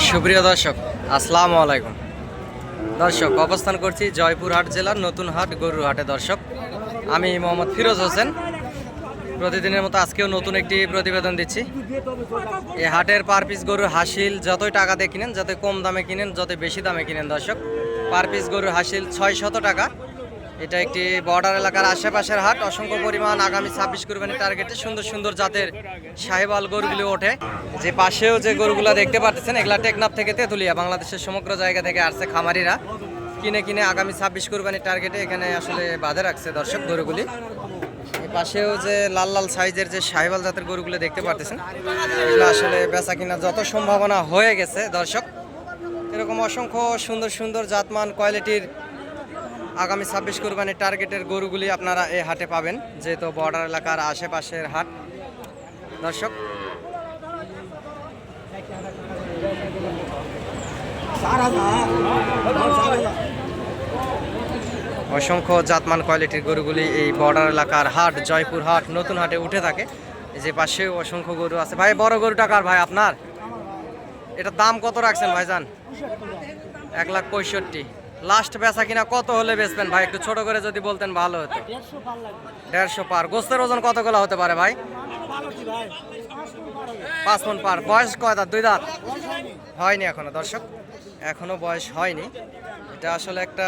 সুপ্রিয় দর্শক, আসসালামু আলাইকুম। দর্শক, অবস্থান করছি জয়পুরহাট জেলার নতুন হাট গরুর হাটে। দর্শক, আমি মোহাম্মদ ফিরোজ হোসেন। প্রতিদিনের মতো আজকেও নতুন একটি প্রতিবেদন দিচ্ছি। এই হাটের পার পিস গরুর হাসিল যতই টাকা দিয়ে কিনেন, যতই কম দামে কিনেন, যতই বেশি দামে কিনেন, দর্শক, পার পিস গরুর হাসিল 600 টাকা। এটা একটি বর্ডার এলাকার আশেপাশের হাট। অসংখ্য পরিমাণ আগামী 26 কুরবানির টার্গেটে সুন্দর সুন্দর জাতের সাহেবাল গরুগুলি ওঠে। যে পাশেও যে গরুগুলো দেখতে পাচ্ছেন, এগুলা টেকনাফ থেকে তেঁতুলিয়া, বাংলাদেশের সমগ্র জায়গা থেকে আসছে খামারিরা কিনে কিনে আগামী 26 কুরবানির টার্গেটে এখানে আসলে বাঁধে রাখছে দর্শক গরুগুলি। এই পাশেও যে লাল লাল সাইজের যে সাহেবাল জাতের গরুগুলো দেখতে পাচ্ছেন, এগুলো আসলে বেচা কিনা যত সম্ভাবনা হয়ে গেছে দর্শক। এরকম অসংখ্য সুন্দর সুন্দর জাতমান কোয়ালিটির আগামী 26 কুরবানির টার্গেটের গরুগুলি আপনারা এই হাটে পাবেন, যেহেতু বর্ডার এলাকার আশেপাশের হাট। দর্শক, অসংখ্য জাতমান কোয়ালিটির গরুগুলি এই বর্ডার এলাকার হাট জয়পুর হাট নতুন হাটে উঠে থাকে। এই যে পাশেও অসংখ্য গরু আছে। ভাই, বড় গরুটা কার ভাই আপনার? এটার দাম কত রাখছেন ভাইজান? 1,65,000। লাস্ট বেচা কিনা কত হলে বেচবেন ভাই? একটু ছোট করে যদি বলতেন ভালো হতো। 150 পার। গোস্তের ওজন কতগুলো হতে পারে ভাই? 5 মণ পার। বয়স কয় দাঁত? 2 দাঁত? হয়নি এখনো দর্শক, এখনো বয়স হয়নি। এটা আসলে একটা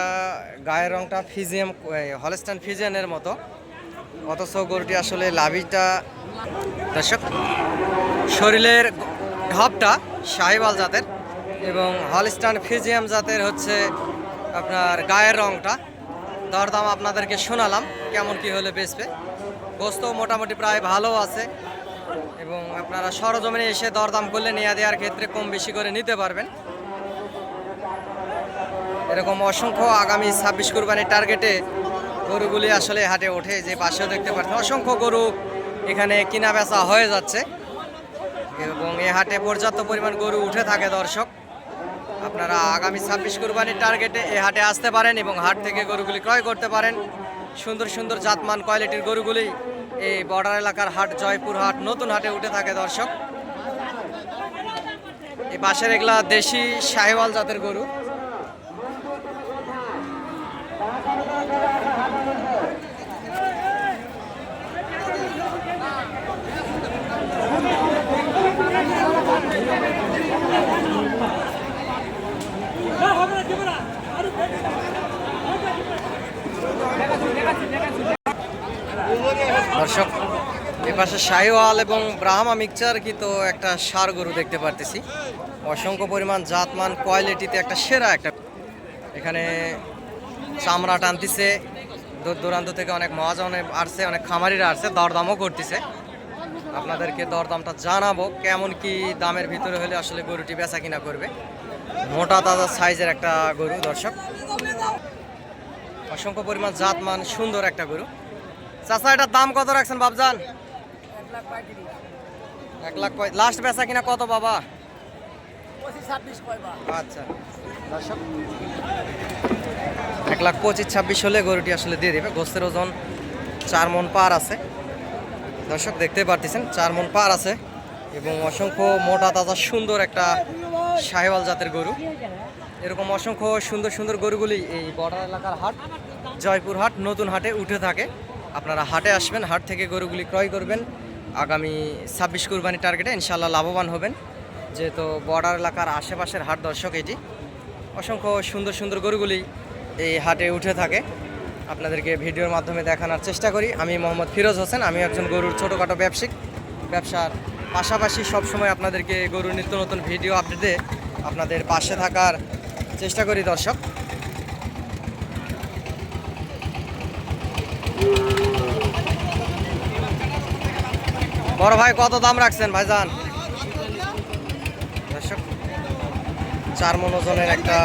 গায়ের রংটা ফিজিয়াম, হলস্টাইন ফিজিয়ানের মতো, অথচ গরুটি আসলে লাভিটা দর্শক, শরীরের ঢপটা শাহিওয়াল জাতের এবং হলস্টাইন ফিজিয়াম জাতের হচ্ছে আপনার গায়ের রংটা। দরদাম আপনাদেরকে শোনালাম কেমন কি হলে বেচবে। গোস্ত মোটামুটি প্রায় ভালো আছে এবং আপনারা সরজমিনে এসে দরদাম করলে নেওয়া দেওয়ার ক্ষেত্রে কম বেশি করে নিতে পারবেন। এরকম অসংখ্য আগামী 26 কুরবানির টার্গেটে গরুগুলি আসলে হাটে ওঠে। যে পাশেও দেখতে পাচ্ছেন অসংখ্য গরু এখানে কিনা বেচা হয়ে যাচ্ছে এবং এই হাটে পর্যাপ্ত পরিমাণ গরু উঠে থাকে দর্শক। আপনারা আগামী 26 কুরবানির টার্গেটে এই হাটে আসতে পারেন এবং হাট থেকে গরুগুলি ক্রয় করতে পারেন। সুন্দর সুন্দর জাতমান কোয়ালিটির গরুগুলি এই বর্ডার এলাকার হাট জয়পুর হাট নতুন হাটে উঠে থাকে দর্শক। এই পাশের এগুলা দেশি শাহিওয়াল জাতের গরু। দর্শক, এপাশে শাহিওয়াল এবং ব্রাহ্মা মিক্সচার কি তো একটা ষাঁড় গরু দেখতে পারতেছি। অসংখ্য পরিমাণ জাতমান কোয়ালিটিতে একটা সেরা একটা। এখানে চামড়া টানতেছে, দূর দূরান্ত থেকে অনেক মহাজনে আসছে, অনেক খামারিরা আসছে, দরদামও করতেছে। আপনাদেরকে দরদামটা জানাবো কেমন কি দামের ভিতরে হলে আসলে গরুটি বেচা কিনা করবে। মোটা তাজা সাইজের একটা গরু দর্শক, অসংখ্য পরিমাণ জাতমান সুন্দর একটা গরু। চাচা, এটার দাম কত রাখছেন বাবজান? 1,05,000। লাস্ট বেচা কিনা কত বাবা? 25-26। আচ্ছা দর্শক, 1,25,26 হলে গরুটি আসলে দিয়ে দেবে। গোস্তের ওজন 4 মণ পার আছে দর্শক, দেখতে পারতেছেন 4 মণ পার আছে এবং অসংখ্য মোটা তাজা সুন্দর একটা শাহিওয়াল জাতের গরু। এরকম অসংখ্য সুন্দর সুন্দর গরুগুলি এই বর্ডার এলাকার হাট জয়পুর হাট নতুন হাটে উঠে থাকে। আপনারা হাটে আসবেন, হাট থেকে গরুগুলি ক্রয় করবেন। আগামী 26 কুরবানি টার্গেটে ইনশাল্লাহ লাভবান হবেন, যেহেতু বর্ডার এলাকার আশেপাশের হাট দর্শক। এটি অসংখ্য সুন্দর সুন্দর গরুগুলি এই হাটে উঠে থাকে। আপনাদেরকে ভিডিওর মাধ্যমে দেখানোর চেষ্টা করি। আমি মোহাম্মদ ফিরোজ হোসেন। আমি একজন গরুর ছোটোখাটো ব্যবসার পাশাপাশি সবসময় আপনাদেরকে গরুর নিত্য নতুন ভিডিও আপডেটে আপনাদের পাশে থাকার চেষ্টা করি দর্শক। বড় ভাই, কত দাম রাখছেন ভাইজান? দর্শক, 4 মণ ওজনের একটা,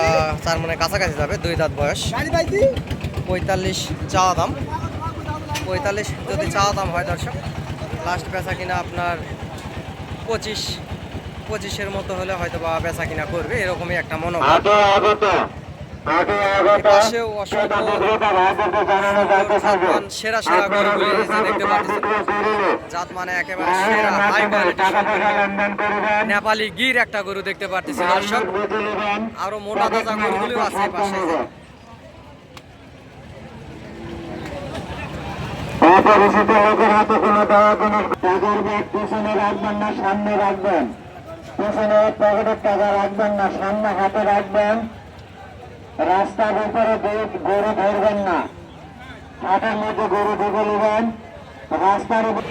4 মণের কাছাকাছি যাবে, 2 দাঁত বয়স। 45 চাওয়া দাম। 45 যদি চাওয়া দাম হয় দর্শক, লাস্ট বেচা কিনা আপনার 25-25-এর মতো হলে হয়তো বা বেচা কিনা করবে, এরকমই একটা মনোভাব। পাশেও অসংখ্য জাতমান সেরা সেরা গরুগুলি এই যে দেখতে পাচ্ছেন। জাত মানে একেবারে সেরা হাই কোয়ালিটি নেপালি গির একটা গরু দেখতে পাচ্ছি দর্শক। আরো মোটা তাজা গরুগুলিও আছে পাশে। অপরিচিত লোকের হাতে কোনো দেওয়া কোনো টাকার ব্যাগ পিছনে রাখবেন না, সামনে রাখবেন। পিছনে পকেটের টাকা রাখবেন না, সামনে হাতে রাখবেন। রাস্তার উপরে গরু ধরবেন না, হাটের মধ্যে গরু ঢুকে নেবেন। রাস্তার উপর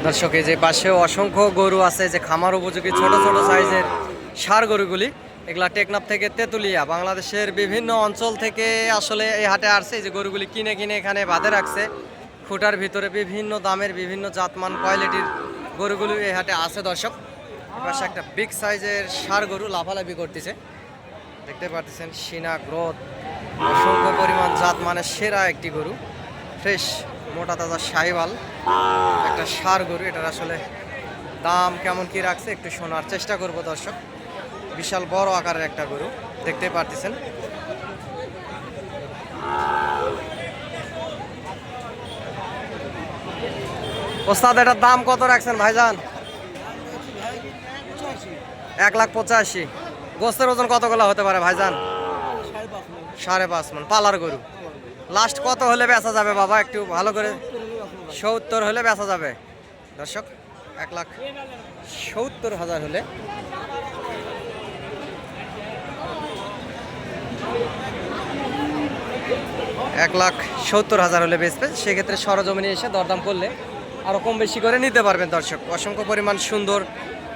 দর্শক এই যে পাশেও অসংখ্য গরু আছে, যে খামার উপযোগী ছোট ছোট সাইজের ষাঁড় গরুগুলি। এগুলা টেকনাফ থেকে তেঁতুলিয়া, বাংলাদেশের বিভিন্ন অঞ্চল থেকে আসলে এই হাটে আসছে। এই যে গরুগুলি কিনে কিনে এখানে বাঁধে রাখছে খুঁটার ভিতরে। বিভিন্ন দামের বিভিন্ন জাতমান কোয়ালিটির গরুগুলি এই হাটে আছে দর্শক। পাশে একটা বিগ সাইজের ষাঁড় গরু লাফালাফি করতেছে দেখতে পাচ্ছেন। সিনা গ্রোথ, অসংখ্য পরিমাণ জাত মানে সেরা একটি গরু, ফ্রেশ মোটা তাজা শাহিওয়াল একটা ষাঁড় গরু। এটার আসলে দাম কেমন কি রাখছে একটু শোনার চেষ্টা করব দর্শক। বিশাল বড় আকারের একটা গরু দেখতে পাচ্ছেন। ওস্তাদ এটার দাম কত রাখছেন ভাইজান? 1,85,000। গোস্তের ওজন কতগুলো হতে পারে ভাইজান? 5.5 মণ পালার গরু। লাস্ট কত হলে বেচা যাবে বাবা একটু ভালো করে? 70 হলে বেচা যাবে দর্শক। 1,70,000 হলে $1,70,000 হলে বেচবে। সেক্ষেত্রে সরজমিনে এসে দরদাম করলে আরও কম বেশি করে নিতে পারবেন দর্শক। অসংখ্য পরিমাণ সুন্দর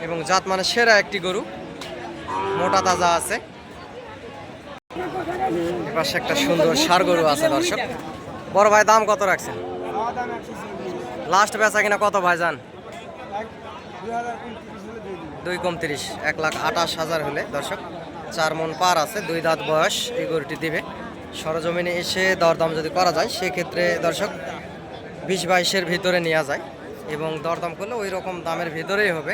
এবং জাত মানে সেরা একটি গরু, মোটা তাজা আছে। এপাশে একটা সুন্দর ষাঁড় গরু আছে দর্শক। বড় ভাই দাম কত রাখছেন? লাস্ট বেচা কিনা কত ভাইজান? 2.29, 1,28,000 হলে দর্শক। 4 মণ পার আছে, 2 দাঁত বয়স এই গরুটি দিবে। সরজমিনে এসে দরদাম যদি করা যায় সেক্ষেত্রে দর্শক 20-22-এর ভিতরে নেওয়া যায় এবং দরদাম করলে ওই রকম দামের ভিতরেই হবে।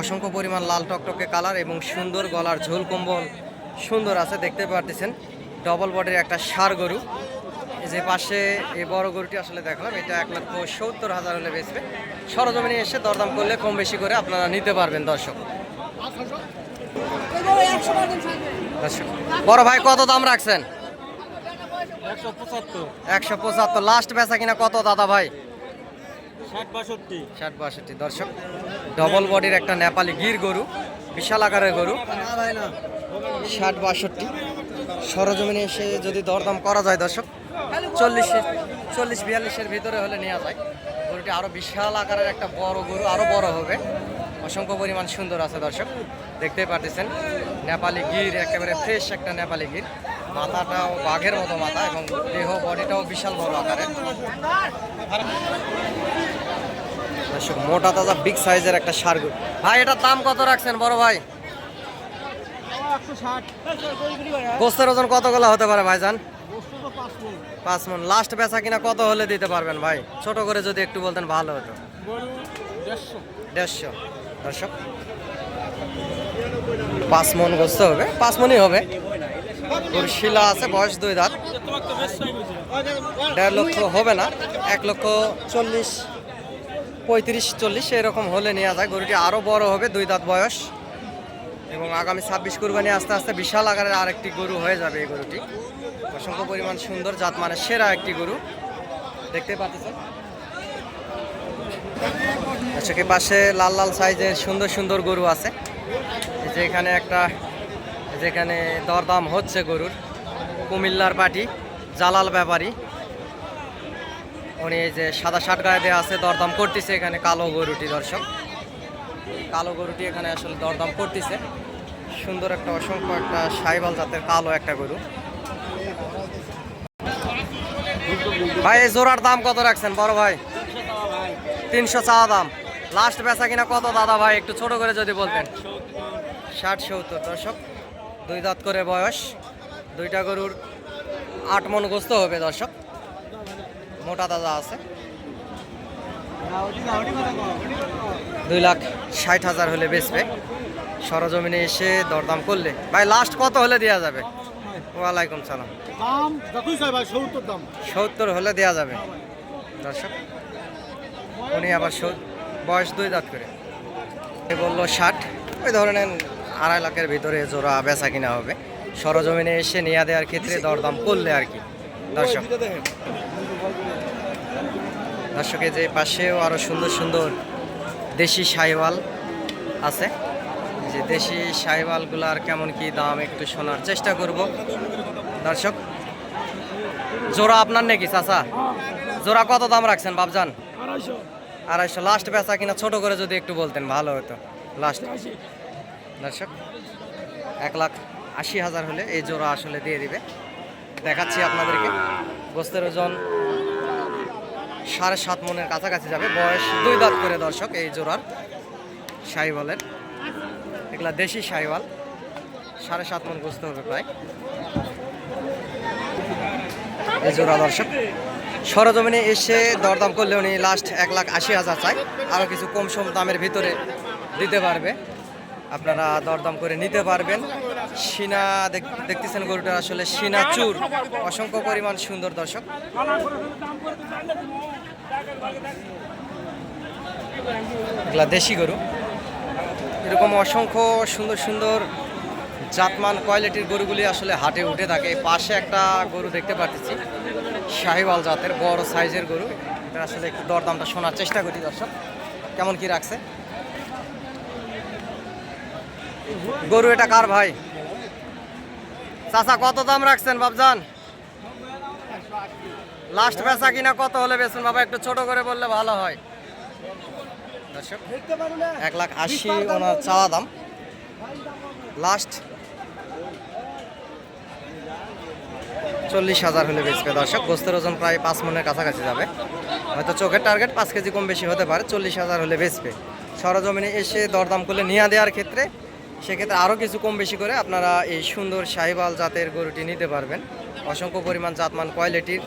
অসংখ্য পরিমাণ লাল টকটকে কালার এবং সুন্দর গলার ঝোল কম্বল সুন্দর আছে দেখতে পাচ্ছেন। ডবল বডির একটা ষাঁড় গরু। এই যে পাশে এই বড় গরুটি আসলে দেখলাম, এটা 1,70,000 হলে বেচবে। সরজমিনে এসে দরদাম করলে কম বেশি করে আপনারা নিতে পারবেন দর্শক। বড় ভাই কত দাম রাখছেন? 175। লাস্ট বেচা কিনা কত দাদা ভাই? 60-62 দর্শক। ডবল বডির একটা নেপালি গির গরু, বিশাল আকারের গরু। 60-62 সরজমিনে এসে যদি দরদাম করা যায় দর্শক 40-42-এর ভিতরে হলে নেওয়া যায়। গরুটি আরো বিশাল আকারের একটা বড় গরু, আরো বড় হবে। অসংখ্য পরিমাণ সুন্দর আছে দর্শক দেখতেই পাচ্ছেন। নেপালি গির একেবারে ফ্রেশ একটা নেপালি গির। মাথাটাও বাঘের মতো মাথা এবং দেহ বডিটাও বিশাল বড় আকারের দর্শক। মোটা তাজা বিগ সাইজের একটা ষাঁড় গরু। ভাই এটার দাম কত রাখছেন বড় ভাই? 160। গোস্তের ওজন কতগুলো হতে পারে ভাইজান? 5 মণ। লাস্ট বেচা কিনা কত হলে দিতে পারবেন ভাই? ছোট করে যদি একটু বলতেন ভালো হতো। 150 দর্শক। 5 মণ গোস্ত হবে, 5 মণই হবে। গরুর শিলা আছে, বয়স 2 দাঁত। 1.5 লক্ষ হবে না, 1,40,000, 35-40 এরকম হলে নেওয়া যায়। গরুটি আরো বড় হবে, 2 দাঁত বয়স এবং আগামী 26 কুরবানি আস্তে আস্তে বিশাল আকারের আরেকটি গরু হয়ে যাবে এই গরুটি। অসংখ্য পরিমাণ সুন্দর জাত মানে সেরা একটি গরু দেখতে পাচ্ছেন। দর্শক পাশে লাল লাল সাইজের সুন্দর সুন্দর গরু আছে। যে এখানে একটা, যেখানে দরদাম হচ্ছে গরুর, কুমিল্লার পাটি জালাল ব্যাপারী, উনি এই যে সাদা শার্ট গায়ে দেওয়া আছে দরদাম করতেছে এখানে কালো গরুটি দর্শক। কালো গরুটি এখানে আসলে দরদাম করতেছে। সুন্দর একটা অসংখ্য একটা শাহিওয়াল জাতের কালো একটা গরু। ভাই এই জোড়ার দাম কত রাখছেন বড় ভাই? 300 চাওয়া দাম। লাস্ট বেচা কিনা কত দাদা ভাই একটু ছোট করে যদি বলতেন? 60-70 দর্শক। 2 দাঁত করে বয়স, 2টা গরুর 8 মণ গোস্ত হবে দর্শক। মোটা তাজা আছে। 2,60,000 হলে বেচবে। সরজমিনে এসে দরদাম করলে ভাই লাস্ট কত হলে দেওয়া যাবে? ওয়ালাইকুম সালাম। দাম যতই চাই ভাই 70 দাম। 70 হলে দেওয়া যাবে দর্শক। উনি আবার বয়স 2 দাঁত করে বললো 60, ওই ধরনের 2.5 লাখের ভিতরে জোড়া বেচা কিনা হবে। সরজমিনে এসে নিয়ে দেওয়ার ক্ষেত্রে দরদাম করলে আর কি দর্শক। দর্শকের যে পাশেও আরো সুন্দর সুন্দর দেশি শাহিওয়াল আছে, যে দেশি শাহিওয়ালগুলার কেমন কি দাম একটু শোনার চেষ্টা করব দর্শক। জোড়া আপনার নাকি চাচা? জোড়া কত দাম রাখছেন বাবজান? 250। লাস্ট বেচা কিনা ছোট করে যদি একটু বলতেন ভালো হতো। লাস্ট দর্শক 1,80,000 হলে এই জোড়া আসলে দিয়ে দিবে। দেখাচ্ছি আপনাদেরকে। গোস্তের ওজন 7.5 মনের কাছাকাছি যাবে। বয়স 2 দাঁত করে দর্শক এই জোড়ার শাহিওয়ালের। এগুলা দেশি শাহিওয়াল, 7.5 মন গোস্ত হবে প্রায় এই জোড়া দর্শক। সরজমিনে এসে দরদাম করলে উনি লাস্ট 1,80,000 চাই। আরও কিছু কম সম দামের ভিতরে দিতে পারবে, আপনারা দরদাম করে নিতে পারবেন। সিনা দেখতেছেন গরুটা আসলে সিনা চুর, অসংখ্য পরিমাণ সুন্দর দর্শক। এগুলা দেশি গরু। এরকম অসংখ্য সুন্দর সুন্দর জাতমান কোয়ালিটির গরুগুলি আসলে হাটে উঠে থাকে। পাশে একটা গরু দেখতে পাচ্ছি শাহিওয়াল জাতের বড় সাইজের গরু। এটা আসলে একটু দরদামটা শোনার চেষ্টা করি দর্শক, কেমন কি রাখছে গরু। এটা কার ভাই? চাচা কত দাম রাখছেন বাবজান? লাস্ট বেচা কিনা কত হলে বেচুন বাবা? একটু ছোট করে বললে ভালো হয় দর্শক। 1,80,000 ওনার চাওয়া দাম। লাস্ট 40,000 হলে বেচবে দর্শক। গোস্তের ওজন প্রায় 5 মনের কাছাকাছি যাবে। হয়তো চোখের টার্গেট 5 কেজি কম বেশি হতে পারে। 40,000 হলে বেচবে। সরজমিনে এসে দরদাম করলে নিয়ে দেওয়ার ক্ষেত্রে সেক্ষেত্রে আরও কিছু কম বেশি করে আপনারা এই সুন্দর শাহিওয়াল জাতের গরুটি নিতে পারবেন। অসংখ্য পরিমাণ জাতমান কোয়ালিটির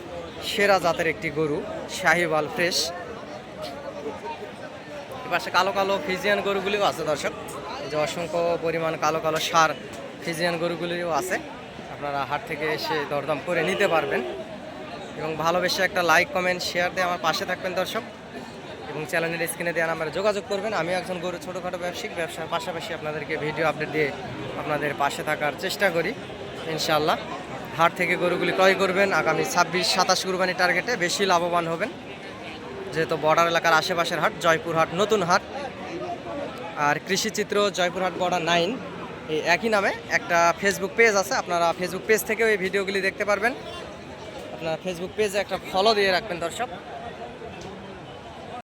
সেরা জাতের একটি গরু শাহিওয়াল ফ্রেশ। এপাশে কালো কালো ফিজিয়ান গরুগুলিও আছে দর্শক। এই যে অসংখ্য পরিমাণ কালো কালো সার ফিজিয়ান গরুগুলিও আছে। আপনারা হাট থেকে এসে দরদাম করে নিতে পারবেন। এবং ভালোবেসে একটা লাইক কমেন্ট শেয়ার দিয়ে আমার পাশে থাকবেন দর্শক। এবং চ্যানেলের স্ক্রিনে দেওয়া নাম্বারে যোগাযোগ করবেন। আমি একজন গরু ছোটোখাটো ব্যবসার পাশাপাশি আপনাদেরকে ভিডিও আপডেট দিয়ে আপনাদের পাশে থাকার চেষ্টা করি ইনশাআল্লাহ। হাট থেকে গরুগুলি ক্রয় করবেন। আগামী 26-27 কুরবানি টার্গেটে বেশি লাভবান হবেন, যেহেতু বর্ডার এলাকার আশেপাশের হাট জয়পুরহাট নতুন হাট। আর কৃষিচিত্র জয়পুরহাট বর্ডার 9 এই একই নামে একটা ফেসবুক পেজ আছে। আপনারা ফেসবুক পেজ থেকেও এই ভিডিওগুলি দেখতে পারবেন। আপনারা ফেসবুক পেজে একটা ফলো দিয়ে রাখবেন দর্শক।